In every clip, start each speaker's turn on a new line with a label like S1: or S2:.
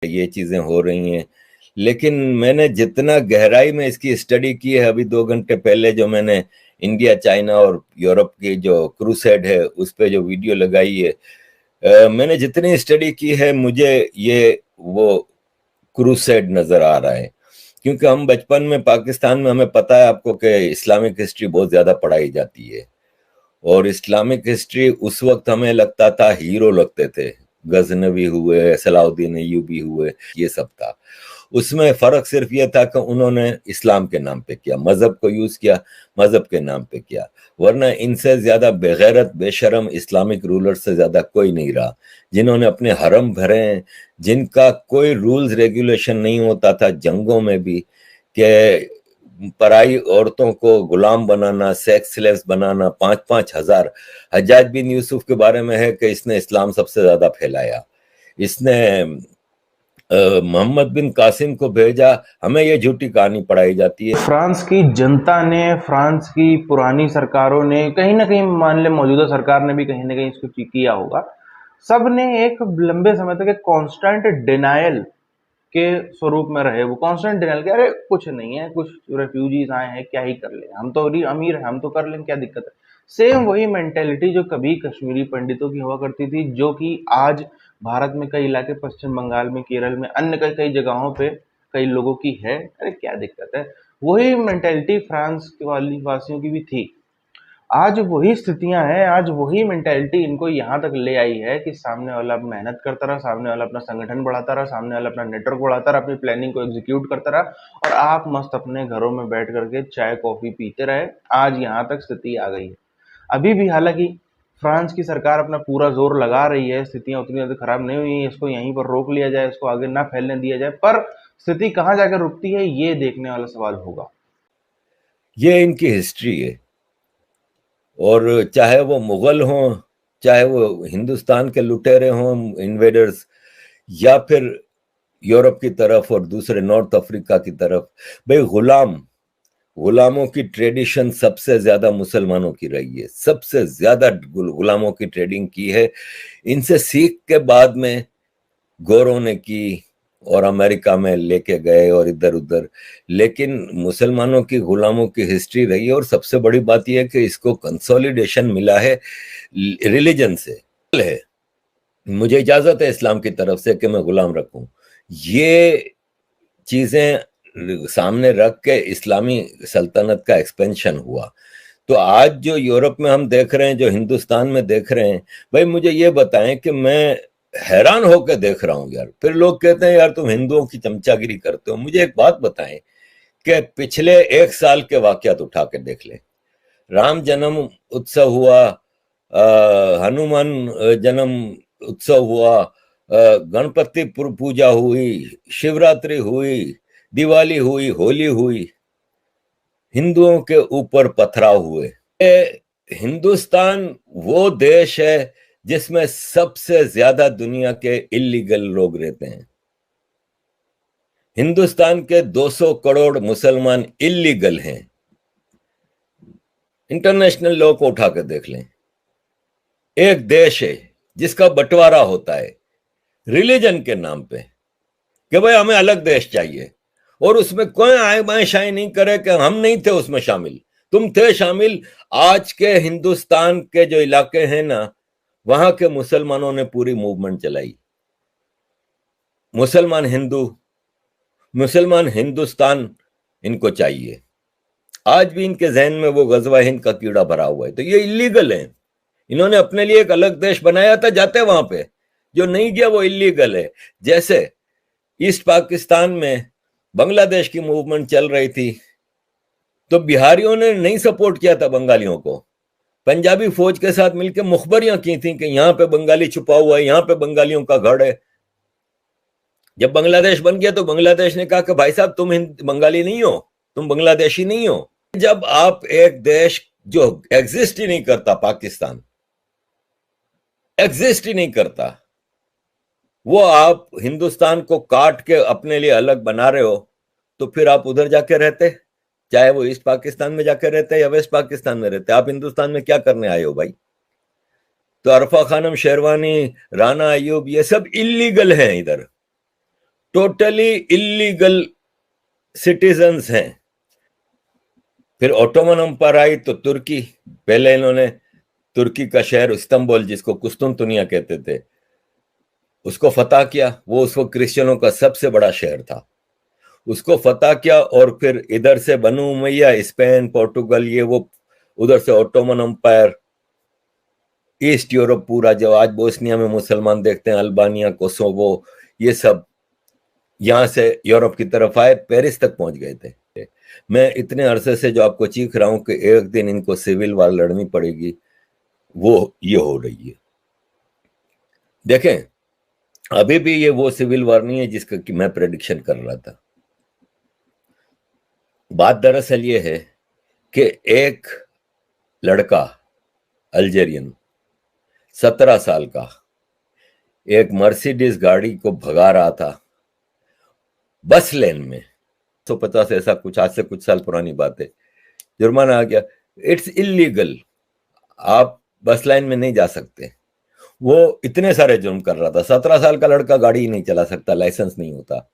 S1: ये चीजें हो रही हैं। लेकिन मैंने जितना गहराई में इसकी स्टडी की है, अभी 2 घंटे पहले जो मैंने इंडिया चाइना और यूरोप की जो क्रूसेड है उस पे जो वीडियो लगाई है, मैंने जितनी स्टडी की है मुझे ये वो क्रूसेड नजर आ रहा है। क्योंकि हम बचपन में पाकिस्तान में, हमें पता है आपको कि इस्लामिक हिस्ट्री बहुत ज्यादा पढ़ाई जाती है, और इस्लामिक हिस्ट्री उस वक्त हमें लगता था हीरो लगते थे, गजनवी हुए, सलाउद्दीन अय्यूबी हुए, ये सब था। उसमें फर्क सिर्फ ये था कि उन्होंने इस्लाम के नाम पे किया, मजहब को यूज किया, मजहब के नाम पे किया। वरना इनसे ज्यादा बेगैरत बेशरम इस्लामिक रूलर से ज्यादा कोई नहीं रहा, जिन्होंने अपने हरम भरे, जिनका कोई रूल्स रेगुलेशन नहीं होता था जंगों में भी, कि पराई औरतों को गुलाम बनाना, सेक्स स्लेव्स बनाना। 5-5 हजार, हज्जाज बिन यूसुफ के बारे में है कि इसने इस्लाम सबसे ज्यादा फैलाया, इसने मोहम्मद बिन कासिम को भेजा। हमें ये झूठी कहानी पढ़ाई जाती है।
S2: फ्रांस की जनता ने, फ्रांस की पुरानी सरकारों ने, कहीं ना कहीं मान ले मौजूदा सरकार ने भी कहीं ना कहीं इसको किया होगा। सब ने एक लंबे समय तक एक कांस्टेंट डिनायल के स्वरूप में रहे। वो कांस्टेंट डिनायल के, अरे कुछ नहीं है, कुछ रेफ्यूजीज आए हैं, क्या ही कर ले, हम तो अमीर हैं, हम तो कर लें, क्या दिक्कत है। सेम वही मेंटेलिटी जो कभी कश्मीरी पंडितों की हुआ करती थी, जो कि आज भारत में कई इलाके, पश्चिम बंगाल में, केरल में, अन्य कई कई जगहों पे कई लोगों की है। अरे क्या दिक्कत है, वही मेंटेलिटी फ्रांस के वाली वासियों की भी थी। आज वही स्थितियां हैं, आज वही मेंटेलिटी इनको यहाँ तक ले आई है कि सामने वाला मेहनत करता रहा, सामने वाला अपना संगठन बढ़ाता रहा, सामने वाला अपना नेटवर्क बढ़ाता रहा, अपनी प्लानिंग को एग्जीक्यूट करता रहा, और आप मस्त अपने घरों में बैठ करके चाय कॉफी पीते रहे। आज यहाँ तक स्थिति आ गई है। अभी भी हालांकि फ्रांस की सरकार अपना पूरा जोर लगा रही है, स्थितियां उतनी ज्यादा खराब नहीं हुई है, इसको यहीं पर रोक लिया जाए, इसको आगे ना फैलने दिया जाए, पर स्थिति कहाँ जाकर रुकती है ये देखने वाला सवाल होगा।
S1: ये इनकी हिस्ट्री है, और चाहे वो मुगल हों, चाहे वो हिंदुस्तान के लुटेरे हों, इन्वेडर्स, या फिर यूरोप की तरफ और दूसरे नॉर्थ अफ्रीका की तरफ, भाई गुलामों की ट्रेडिशन सबसे ज्यादा मुसलमानों की रही है, सबसे ज्यादा गुलामों की ट्रेडिंग की है। इनसे सीख के बाद में गोरों ने की, और अमेरिका में लेके गए और इधर उधर। लेकिन मुसलमानों की गुलामों की हिस्ट्री रही है, और सबसे बड़ी बात यह है कि इसको कंसोलिडेशन मिला है रिलीजन से है। मुझे इजाजत है इस्लाम की तरफ से कि मैं गुलाम रखूं, ये चीजें सामने रख के इस्लामी सल्तनत का एक्सपेंशन हुआ। तो आज जो यूरोप में हम देख रहे हैं, जो हिंदुस्तान में देख रहे हैं, भाई मुझे ये बताएं कि मैं हैरान होकर देख रहा हूं यार। फिर लोग कहते हैं यार तुम हिंदुओं की चमचागिरी करते हो। मुझे एक बात बताएं कि पिछले 1 साल के वाकयात उठा के देख लें। राम जन्म उत्सव हुआ, हनुमान जन्म उत्सव हुआ, गणपति पूजा हुई, शिवरात्रि हुई, दिवाली हुई, होली हुई, हिंदुओं के ऊपर पथराव हुए। हिंदुस्तान वो देश है जिसमें सबसे ज्यादा दुनिया के इलीगल लोग रहते हैं। हिंदुस्तान के 200 करोड़ मुसलमान इलीगल हैं। इंटरनेशनल लॉ को उठा कर देख लें। एक देश है जिसका बंटवारा होता है रिलीजन के नाम पे, कि भाई हमें अलग देश चाहिए, और उसमें कोई आए बाएं शाएं नहीं करे कि हम नहीं थे उसमें शामिल, तुम थे शामिल। आज के हिंदुस्तान के जो इलाके हैं ना, वहां के मुसलमानों ने पूरी मूवमेंट चलाई। मुसलमान हिंदुस्तान इनको चाहिए। आज भी इनके जहन में वो गजवा हिंद का कीड़ा भरा हुआ है। तो ये इलीगल है। इन्होंने अपने लिए एक अलग देश बनाया था, जाते वहां पे, जो नहीं गया वो इलीगल है। जैसे ईस्ट पाकिस्तान में बांग्लादेश की मूवमेंट चल रही थी, तो बिहारियों ने नहीं सपोर्ट किया था बंगालियों को, पंजाबी फौज के साथ मिलकर मुखबरियां की थी कि यहां पे बंगाली छुपा हुआ है, यहां पे बंगालियों का गढ़ है। जब बांग्लादेश बन गया तो बांग्लादेश ने कहा कि भाई साहब तुम बंगाली नहीं हो, तुम बांग्लादेशी नहीं हो। जब आप एक देश जो एग्जिस्ट ही नहीं करता, पाकिस्तान एग्जिस्ट ही नहीं करता, वो आप हिंदुस्तान को काट के अपने लिए अलग बना रहे हो, तो फिर आप उधर जाके रहते, चाहे वो ईस्ट पाकिस्तान में जाके रहते या वेस्ट पाकिस्तान में रहते। आप हिंदुस्तान में क्या करने आए हो भाई? तो अरफा खानम शेरवानी, राना अयूब, ये सब इलीगल हैं इधर। टोटली इलीगल सिटीजन्स हैं। फिर ओटोमन एम्पायर आई तो तुर्की, पहले इन्होंने तुर्की का शहर इस्तांबुल, जिसको कुस्तुनतुनिया कहते थे, उसको फतह किया। वो उस वक्त क्रिश्चियनों का सबसे बड़ा शहर था, उसको फतह किया। और फिर इधर से बनु उमैया, स्पेन, पोर्टुगल, ये वो, उधर से ओटोमन एम्पायर, ईस्ट यूरोप पूरा, जो आज बोस्निया में मुसलमान देखते हैं, अल्बानिया, कोसोवो, ये सब यहां से यूरोप की तरफ आए, पेरिस तक पहुंच गए थे। मैं इतने अरसे से जो आपको चीख रहा हूं कि एक दिन इनको सिविल वार लड़नी पड़ेगी, वो ये हो रही है। देखें, अभी भी ये वो सिविल वार नहीं है जिसका कि मैं प्रेडिक्शन कर रहा था। बात दरअसल ये है कि एक लड़का अल्जेरियन 17 साल का एक मर्सिडीज गाड़ी को भगा रहा था बस लेन में, 150 ऐसा कुछ, आज से कुछ साल पुरानी बात है, जुर्माना आ गया। इट्स इलीगल, आप बस लाइन में नहीं जा सकते। वो इतने सारे जुर्म कर रहा था। 17 साल का लड़का गाड़ी नहीं चला सकता, लाइसेंस नहीं होता।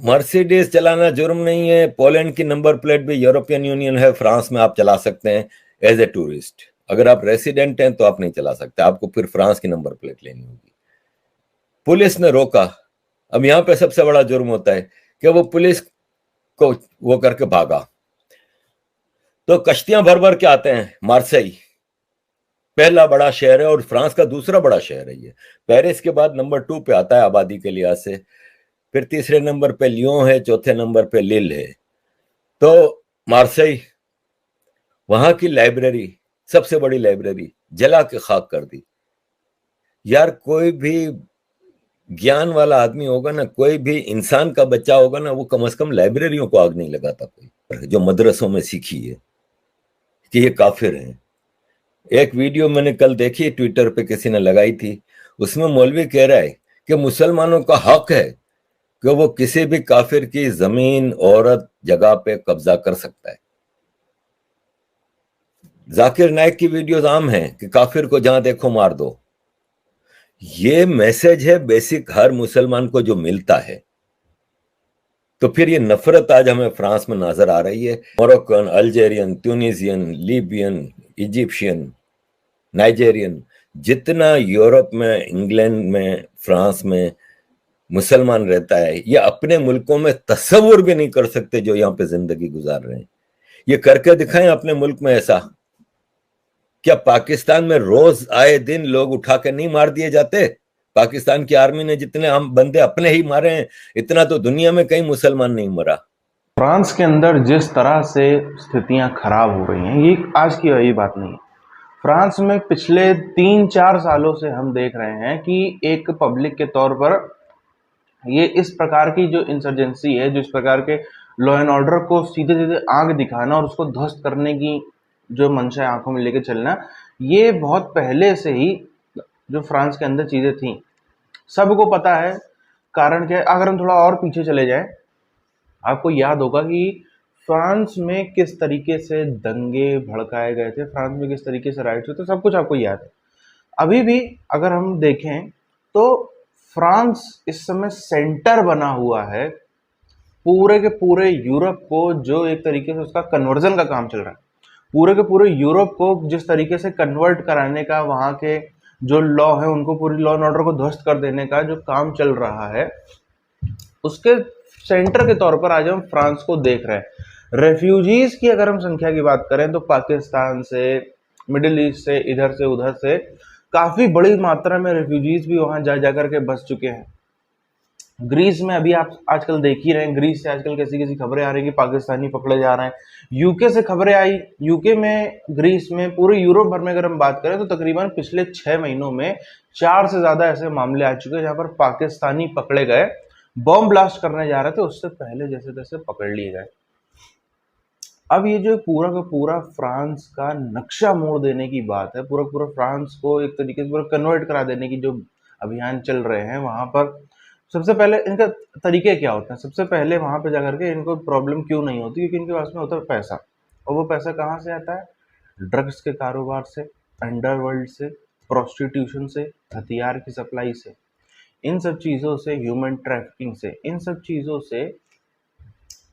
S1: मर्सिडीज चलाना जुर्म नहीं है। पोलैंड की नंबर प्लेट भी यूरोपियन यूनियन है, फ्रांस में आप चला सकते हैं एज ए टूरिस्ट। अगर आप रेसिडेंट हैं तो आप नहीं चला सकते, आपको फिर फ्रांस की नंबर प्लेट लेनी होगी। पुलिस ने रोका। अब यहां पे सबसे बड़ा जुर्म होता है कि वो पुलिस को वो करके भागा। तो कश्तियां भर भर के आते हैं। मार्सेई पहला बड़ा शहर है और फ्रांस का दूसरा बड़ा शहर है ये। पेरिस के बाद नंबर 2 पे आता है आबादी के लिहाज से। फिर तीसरे नंबर पे लियोन है, चौथे नंबर पे लिल है। तो मार्सेई, वहां की लाइब्रेरी, सबसे बड़ी लाइब्रेरी, जला के खाक कर दी। यार, कोई भी ज्ञान वाला आदमी होगा ना, कोई भी इंसान का बच्चा होगा ना, वो कम से कम लाइब्रेरियों को आग नहीं लगाता कोई, जो मदरसों में सीखी है कि ये काफिर हैं। एक वीडियो मैंने कल देखी, ट्विटर पे किसी ने लगाई थी, उसमें मौलवी कह रहा है कि मुसलमानों का हक है कि वो किसी भी काफिर की जमीन, औरत, जगह पे कब्जा कर सकता है। जाकिर नाइक की वीडियोस आम है कि काफिर को जहां देखो मार दो। ये मैसेज है बेसिक हर मुसलमान को जो मिलता है। तो फिर ये नफरत आज हमें फ्रांस में नजर आ रही है। Moroccan, Algerian, Tunisian, Libyan, Egyptian, Nigerian, जितना यूरोप में, इंग्लैंड में, फ्रांस में मुसलमान रहता है, ये अपने मुल्कों में तस्वुर भी नहीं कर सकते जो यहां पे जिंदगी गुजार रहे हैं। ये करके दिखाएं अपने मुल्क में ऐसा। क्या पाकिस्तान में रोज आए दिन लोग उठा के नहीं मार दिए जाते? पाकिस्तान की आर्मी ने जितने हम बंदे अपने ही मारे हैं, इतना तो दुनिया में कहीं मुसलमान नहीं मरा।
S2: फ्रांस के अंदर जिस तरह से स्थितियां खराब हो रही हैं, ये आज की वही बात नहीं है। फ्रांस में पिछले 3-4 सालों से हम देख रहे हैं कि एक पब्लिक के तौर पर ये इस प्रकार की जो इंसर्जेंसी है, जिस प्रकार के लॉ एंड ऑर्डर को सीधे सीधे आग दिखाना और उसको ध्वस्त करने की जो मंशा है, आंखों में लेके चलना, ये बहुत पहले से ही जो फ्रांस के अंदर चीजें थी, सबको पता है। कारण क्या है, अगर हम थोड़ा और पीछे चले जाएं, आपको याद होगा कि फ्रांस में किस तरीके से दंगे भड़काए गए थे, फ्रांस में किस तरीके से राइट्स हुए थे, सब कुछ आपको याद है। अभी भी अगर हम देखें तो फ्रांस इस समय सेंटर बना हुआ है पूरे के पूरे यूरोप को, जो एक तरीके से उसका कन्वर्जन का काम चल रहा है। पूरे के पूरे यूरोप को जिस तरीके से कन्वर्ट कराने का, वहाँ के जो लॉ है उनको, पूरी लॉ एंड ऑर्डर को ध्वस्त कर देने का जो काम चल रहा है, उसके सेंटर के तौर पर आज हम फ्रांस को देख रहे हैं। रेफ्यूजीज की अगर हम संख्या की बात करें तो पाकिस्तान से, मिडिल ईस्ट से, इधर से उधर से काफी बड़ी मात्रा में रेफ्यूजीज भी वहां जा जाकर के बस चुके हैं। ग्रीस में अभी आप आजकल देख ही रहे हैं, ग्रीस से आजकल कैसी कैसी खबरें आ रही हैं कि पाकिस्तानी पकड़े जा रहे हैं। यूके से खबरें आई, यूके में, ग्रीस में, पूरे यूरोप भर में अगर हम बात करें तो तकरीबन पिछले 6 महीनों में 4 से ज्यादा ऐसे मामले आ चुके हैं जहां पर पाकिस्तानी पकड़े गए, बॉम्ब ब्लास्ट करने जा रहे थे, उससे पहले जैसे तैसे पकड़ लिए गए। अब ये जो पूरा का पूरा फ्रांस का नक्शा मोड़ देने की बात है, पूरा पूरा फ्रांस को एक तरीके से पूरा कन्वर्ट करा देने की जो अभियान चल रहे हैं, वहां पर सबसे पहले इनका तरीके क्या होते हैं। सबसे पहले वहां पे जाकर के इनको प्रॉब्लम क्यों नहीं होती, क्योंकि इनके पास में होता है पैसा। और वो पैसा कहाँ से आता है? ड्रग्स के कारोबार से, अंडरवर्ल्ड से, प्रोस्टिट्यूशन से, हथियार की सप्लाई से। इन सब चीज़ों से, ह्यूमन ट्रैफिकिंग से, इन सब चीज़ों से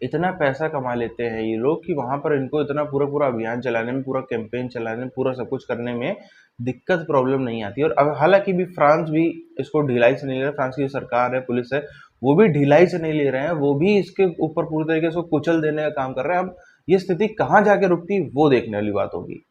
S2: इतना पैसा कमा लेते हैं ये लोग कि वहाँ पर इनको इतना पूरा अभियान चलाने में, पूरा कैंपेन चलाने में, पूरा सब कुछ करने में दिक्कत, प्रॉब्लम नहीं आती। और अब हालांकि भी फ्रांस भी इसको ढिलाई से नहीं ले रहा, फ्रांस की जो सरकार है, पुलिस है, वो भी ढिलाई से नहीं ले रहे हैं, वो भी इसके ऊपर पूरी तरीके से कुचल देने का काम कर रहे हैं। अब ये स्थिति कहाँ जाके रुकती, वो देखने वाली बात होगी।